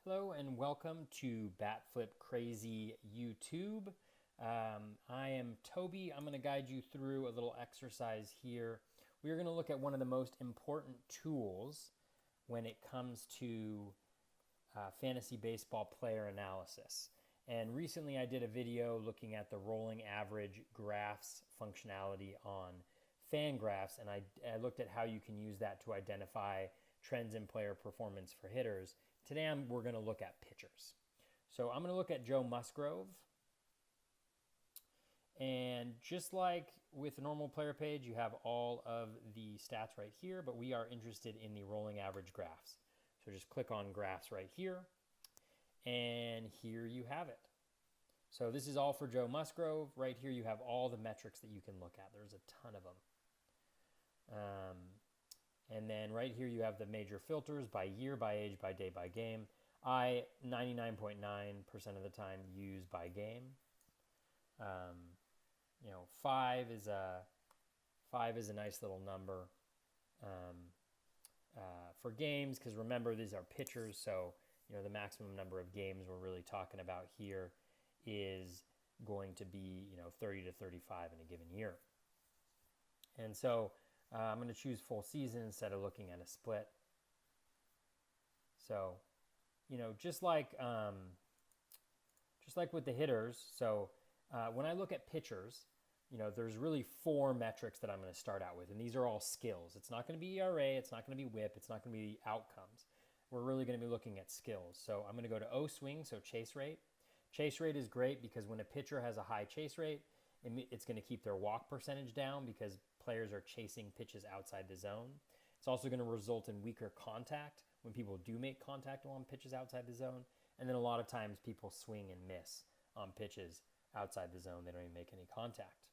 Hello and welcome to BatFlip Crazy YouTube. I am Toby. I'm going to guide you through a little exercise here. We are going to look at one of the most important tools when it comes to fantasy baseball player analysis. And recently I did a video looking at the rolling average graphs functionality on FanGraphs, and I looked at how you can use that to identify trends in player performance for hitters. Today we're going to look at pitchers. So I'm going to look at Joe Musgrove. And just like with the normal player page, you have all of the stats right here, but we are interested in the rolling average graphs. So just click on graphs right here, and here you have it. So this is all for Joe Musgrove. Right here you have all the metrics that you can look at. There's a ton of them. And then right here you have the major filters by year, by age, by day, by game. I 99.9% of the time use by game. 5 is a nice little number for games, because remember these are pitchers, so the maximum number of games we're really talking about here is going to be 30 to 35 in a given year. And so I'm going to choose full season instead of looking at a split. So, just like with the hitters. So when I look at pitchers, there's really 4 metrics that I'm going to start out with, and these are all skills. It's not going to be ERA, it's not going to be WHIP, it's not going to be outcomes. We're really going to be looking at skills. So I'm going to go to O swing, so chase rate. Chase rate is great because when a pitcher has a high chase rate, it's going to keep their walk percentage down because players are chasing pitches outside the zone. It's also going to result in weaker contact when people do make contact on pitches outside the zone. And then a lot of times people swing and miss on pitches outside the zone. They don't even make any contact.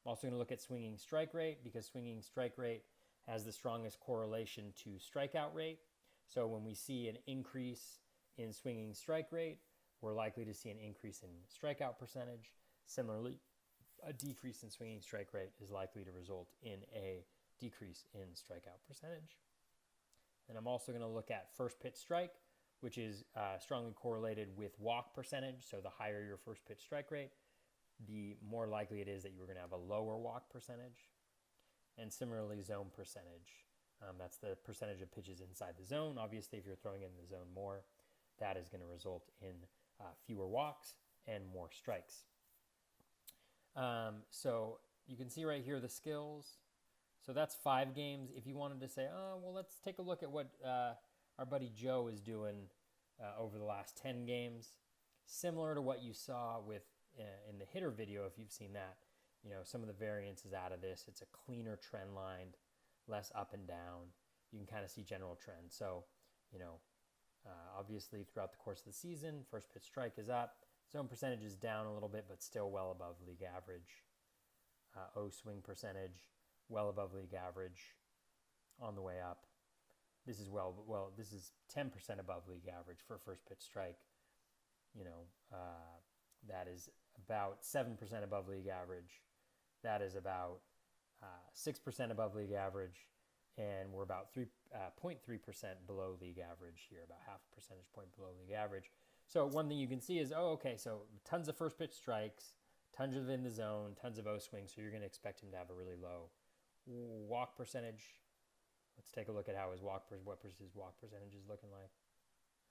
I'm also going to look at swinging strike rate because swinging strike rate has the strongest correlation to strikeout rate. So when we see an increase in swinging strike rate, we're likely to see an increase in strikeout percentage. Similarly, a decrease in swinging strike rate is likely to result in a decrease in strikeout percentage. And I'm also going to look at first pitch strike, which is strongly correlated with walk percentage. So the higher your first pitch strike rate, the more likely it is that you're going to have a lower walk percentage. And similarly, zone percentage. That's the percentage of pitches inside the zone. Obviously, if you're throwing in the zone more, that is going to result in fewer walks and more strikes. So you can see right here the skills. So that's 5 games. If you wanted to say, well, let's take a look at what our buddy Joe is doing over the last 10 games. Similar to what you saw with in the hitter video, if you've seen that, some of the variances out of this. It's a cleaner trend line, less up and down. You can kind of see general trends. So, obviously throughout the course of the season, first pitch strike is up. Zone percentage is down a little bit, but still well above league average. O swing percentage, well above league average on the way up. This is this is 10% above league average for first pitch strike. That is about 7% above league average. That is about 6% above league average. And we're about 3.3% below league average here, about half a percentage point below league average. So one thing you can see is, so tons of first pitch strikes, tons of in the zone, tons of O swing. So you're going to expect him to have a really low walk percentage. Let's take a look at how his walk percentage is looking like.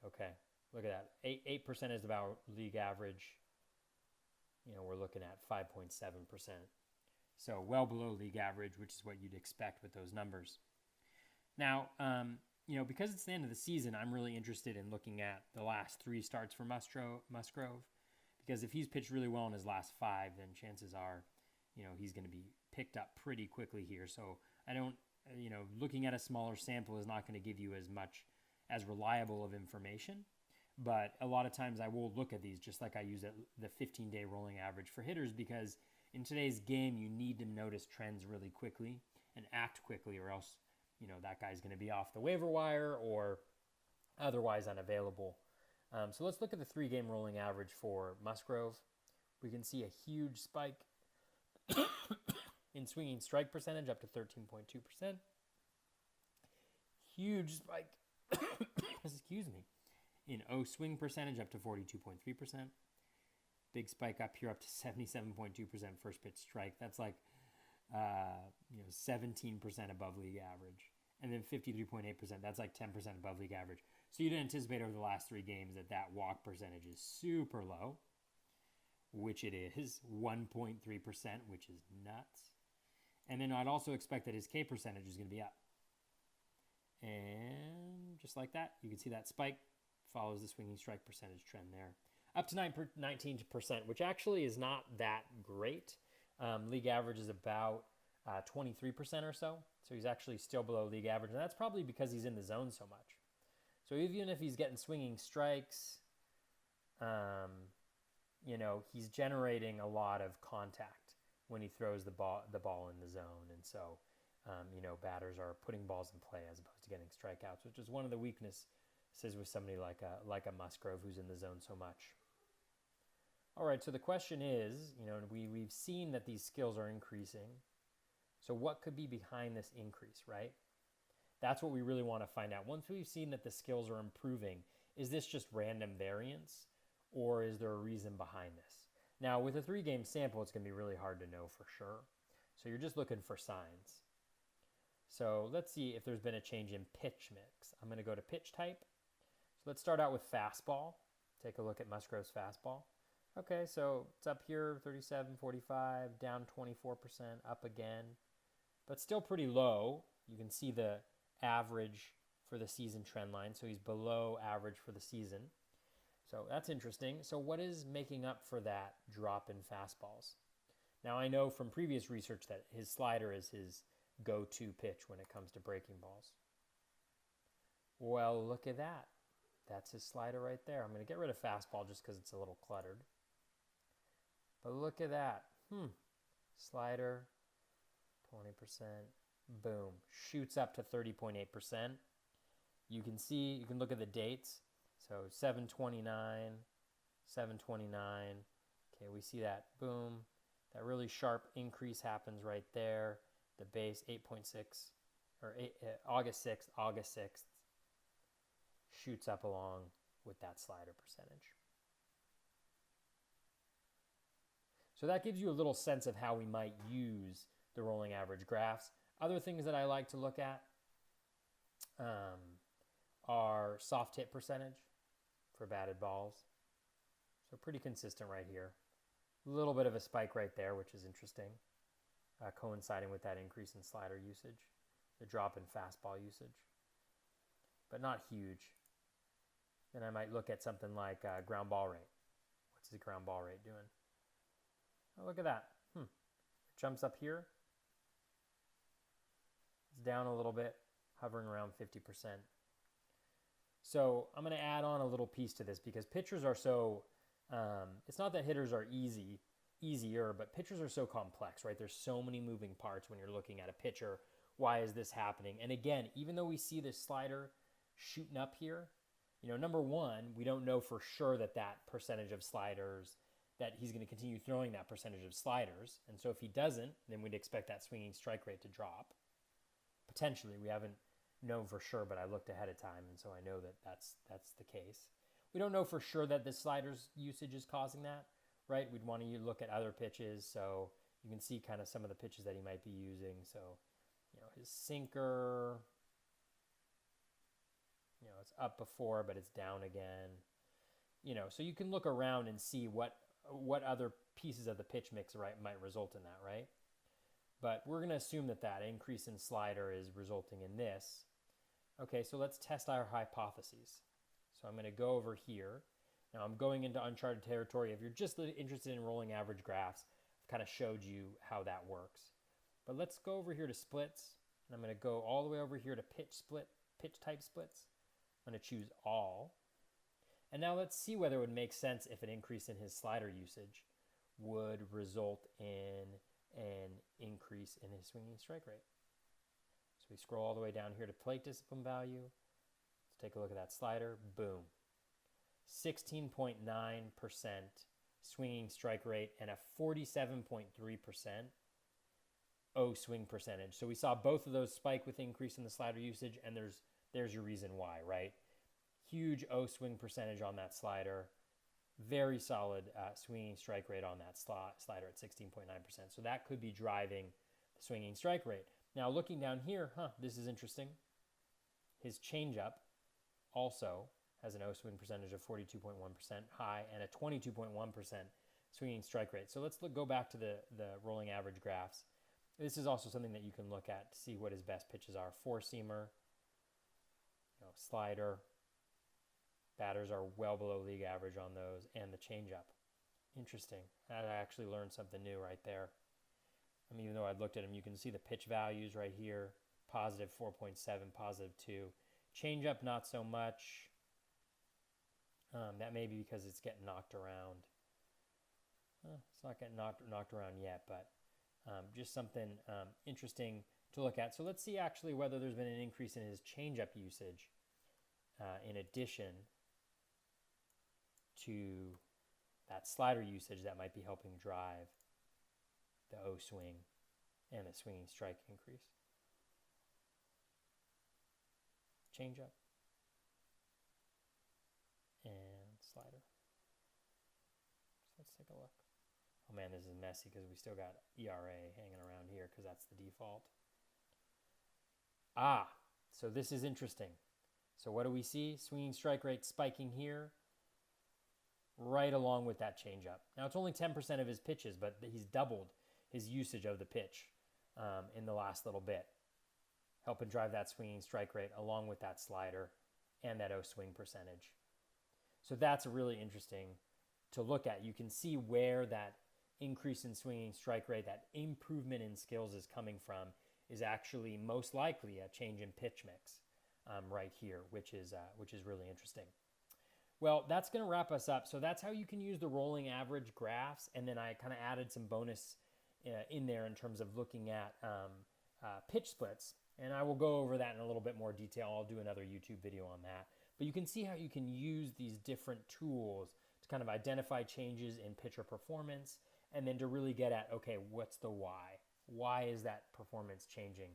Okay, look at that. 8% is about league average. We're looking at 5.7%. So well below league average, which is what you'd expect with those numbers. Now, because it's the end of the season, I'm really interested in looking at the last 3 starts for Musgrove, because if he's pitched really well in his last 5, then chances are, he's going to be picked up pretty quickly here. So I don't, looking at a smaller sample is not going to give you as reliable of information. But a lot of times I will look at these just like I use the 15-day rolling average for hitters, because in today's game, you need to notice trends really quickly and act quickly, or else that guy's going to be off the waiver wire or otherwise unavailable. So let's look at the 3-game rolling average for Musgrove. We can see a huge spike in swinging strike percentage up to 13.2%. Huge spike, excuse me, in O swing percentage up to 42.3%. Big spike up here up to 77.2% first pitch strike. That's like 17% above league average. And then 53.8%, that's like 10% above league average. So you'd anticipate over the last 3 games that walk percentage is super low, which it is, 1.3%, which is nuts. And then I'd also expect that his K percentage is going to be up. And just like that, you can see that spike follows the swinging strike percentage trend there. Up to 19%, which actually is not that great. League average is about 23% or so. So he's actually still below league average. And that's probably because he's in the zone so much. So even if he's getting swinging strikes, he's generating a lot of contact when he throws the ball in the zone. And so, batters are putting balls in play as opposed to getting strikeouts, which is one of the weaknesses with somebody like a Musgrove who's in the zone so much. All right, so the question is, we've seen that these skills are increasing. So what could be behind this increase, right? That's what we really want to find out. Once we've seen that the skills are improving, is this just random variance or is there a reason behind this? Now, with a 3-game sample, it's going to be really hard to know for sure. So you're just looking for signs. So let's see if there's been a change in pitch mix. I'm going to go to pitch type. So let's start out with fastball. Take a look at Musgrove's fastball. Okay, so it's up here, 37, 45, down 24%, up again. But still pretty low. You can see the average for the season trend line. So he's below average for the season. So that's interesting. So what is making up for that drop in fastballs? Now I know from previous research that his slider is his go-to pitch when it comes to breaking balls. Well, look at that. That's his slider right there. I'm going to get rid of fastball just because it's a little cluttered. But look at that. Slider, 20%. Boom. Shoots up to 30.8%. You can look at the dates. So 7/29, 7/29. Okay, we see that. Boom. That really sharp increase happens right there. The base, 8.6, or August 6th, shoots up along with that slider percentage. So that gives you a little sense of how we might use the rolling average graphs. Other things that I like to look at are soft hit percentage for batted balls. So pretty consistent right here. A little bit of a spike right there, which is interesting, coinciding with that increase in slider usage, the drop in fastball usage, but not huge. Then I might look at something like ground ball rate. What's his ground ball rate doing? Oh, look at that. It jumps up here. It's down a little bit, hovering around 50%. So I'm going to add on a little piece to this because pitchers are so, it's not that hitters are easier, but pitchers are so complex, right? There's so many moving parts when you're looking at a pitcher. Why is this happening? And again, even though we see this slider shooting up here, number one, we don't know for sure that percentage of sliders, that he's going to continue throwing that percentage of sliders. And so if he doesn't, then we'd expect that swinging strike rate to drop. Potentially, we haven't known for sure, but I looked ahead of time, and so I know that that's the case. We don't know for sure that the sliders usage is causing that, right? We'd want to look at other pitches, so you can see kind of some of the pitches that he might be using. So, his sinker, it's up before, but it's down again. So you can look around and see what other pieces of the pitch mix might result in that, right? But we're going to assume that increase in slider is resulting in this. Okay, so let's test our hypotheses. So I'm going to go over here. Now I'm going into uncharted territory. If you're just interested in rolling average graphs, I've kind of showed you how that works. But let's go over here to splits. And I'm going to go all the way over here to pitch type splits. I'm going to choose all. And now let's see whether it would make sense if an increase in his slider usage would result in an increase in his swinging strike rate. So we scroll all the way down here to plate discipline value. Let's take a look at that slider. Boom. 16.9% swinging strike rate and a 47.3% O swing percentage. So we saw both of those spike with increase in the slider usage, and there's your reason why, right? Huge O swing percentage on that slider. Very solid swinging strike rate on that slider at 16.9%. So that could be driving the swinging strike rate. Now looking down here, this is interesting. His changeup also has an O swing percentage of 42.1% high and a 22.1% swinging strike rate. So let's go back to the rolling average graphs. This is also something that you can look at to see what his best pitches are. Four-seamer, slider. Batters are well below league average on those, and the changeup. Interesting. I actually learned something new right there. I mean, even though I'd looked at them, you can see the pitch values right here. Positive 4.7, positive 2. Changeup, not so much. That may be because it's getting knocked around. It's not getting knocked around yet, but just something interesting to look at. So let's see actually whether there's been an increase in his changeup usage in addition to that slider usage that might be helping drive the O swing and the swinging strike increase. Changeup and slider. So let's take a look. Oh man, this is messy because we still got ERA hanging around here because that's the default. So this is interesting. So what do we see? Swinging strike rate spiking here, right along with that changeup. Now it's only 10% of his pitches, but he's doubled his usage of the pitch in the last little bit, helping drive that swinging strike rate along with that slider and that O swing percentage. So that's really interesting to look at. You can see where that increase in swinging strike rate, that improvement in skills is coming from, is actually most likely a change in pitch mix right here, which is really interesting. Well, that's going to wrap us up. So that's how you can use the rolling average graphs, and then I kind of added some bonus in there in terms of looking at pitch splits, and I will go over that in a little bit more detail. I'll do another YouTube video on that. But you can see how you can use these different tools to kind of identify changes in pitcher performance, and then to really get at, okay, what's the why? Why is that performance changing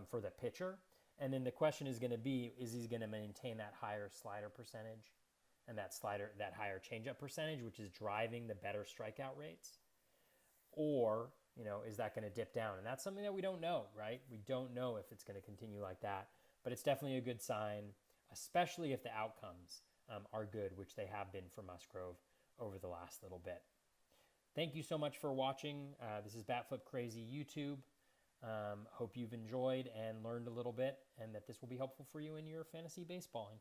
for the pitcher? And then the question is going to be, is he going to maintain that higher slider percentage and that higher changeup percentage, which is driving the better strikeout rates? Or, is that going to dip down? And that's something that we don't know, right? We don't know if it's going to continue like that, but it's definitely a good sign, especially if the outcomes are good, which they have been for Musgrove over the last little bit. Thank you so much for watching. This is BatFlip Crazy YouTube. Hope you've enjoyed and learned a little bit, and that this will be helpful for you in your fantasy baseballing.